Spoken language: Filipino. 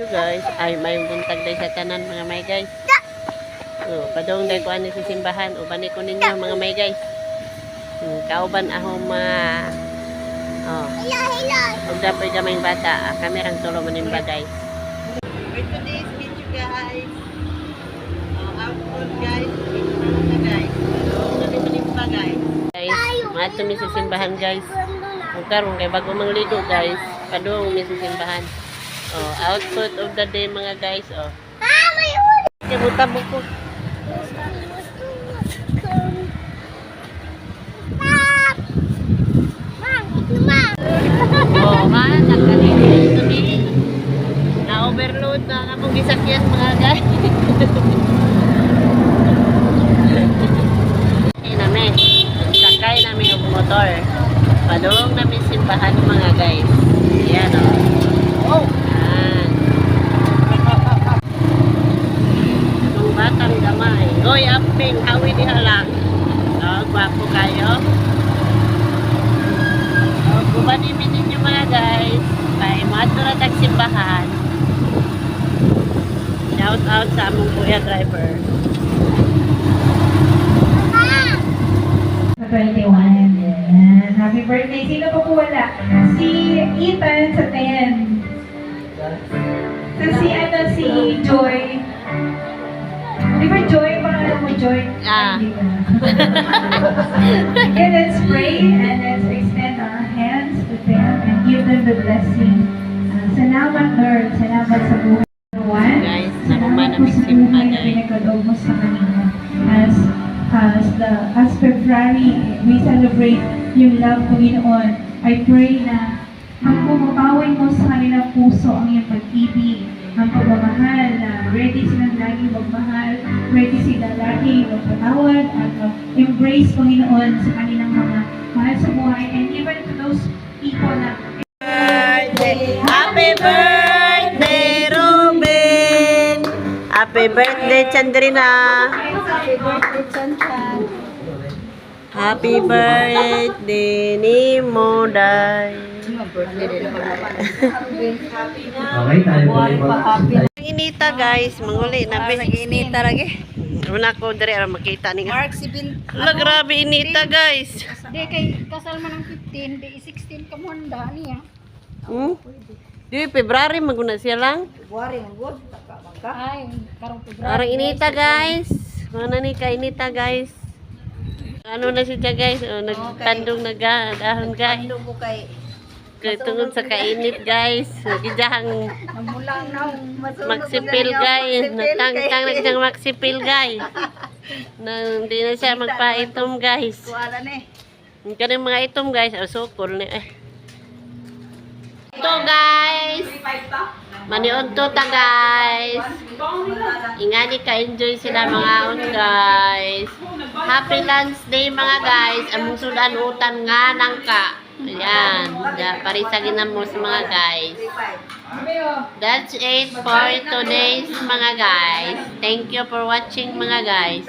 guys. Ay, may buntag day sa tanan mga may guys. Padong day ko ani sa simbahan. Uban ko ninyo mga may guys. Kauban ako Huwag dapat gamay bata. Kamerang tulong mo nimba guys. For today's video guys. Output guys. Guys. Guys, mato mi sa simbahan guys. Kung karon kay bago mangligo guys. Padung mi sa simbahan. Output of the day mga guys. Kibuta buko. Nagkalimutan ito ni na-overload na akong gisakyan mga guys. Sakay namin yung motor. Padulong namin simbahan mga guys. Ayan Itong batang damay. Goy, aping, hawi di halang. Gwapo kayo. Gubanin ninyo mga guys. May matura tagsimbahan. Shout out sa among kuya driver. 21. Yan. Happy birthday. Sino pa po wala? Si Ethan sa 10. So si Joy. Di ba Joy? Pangalan mo Joy? Okay, let's pray and let's extend our hands to them and give them the blessing. Salamat Lord. Salamat sa buhay. Guys, salamat po sa buhay na pinagkaloob mo sa kanila. As February, we celebrate yung love, Panginoon. I pray na mapapawin mo sa kanilang puso ang iyong pag-ibig, ang pagmamahal, na ready silang lagi magmahal, ready sila lagi magpatawad, at embrace, Panginoon, sa kanilang mga mahal sa buhay. And even to those people na Happy birthday, Ruben! Happy birthday, Chandrina! Happy birthday, Chanchan! Happy birthday, ni Moday! Inita guys, manguli na ba? Inita lagi. Una ko dari makita ni Mark Sibil. Ala, grabe inita guys. Di kay kasal man ng 15, di 16 ka mo handa niya. Di February maguna siya lang. February magud ka. Ay, karong February. Arang inita guys. Mana ni ka inita guys. Ano na siya guys? Nagtandong dahon guys. Ano mo kay Tungod sa kainit guys. Gidahang namulang na magsipil guys. Natang-tang na siyang magsipil guys. Hindi na siya magpaitom guys. Kuala ni. Yung mga itom guys. Sukol ni Ito guys. Maniunto ta guys. Ingani ka-enjoy sila mga on guys. Happy lunch day mga guys. Among sudan utan nga nangka. Ayan. Parisagin na mo sa mga guys. That's it for today's mga guys. Thank you for watching mga guys.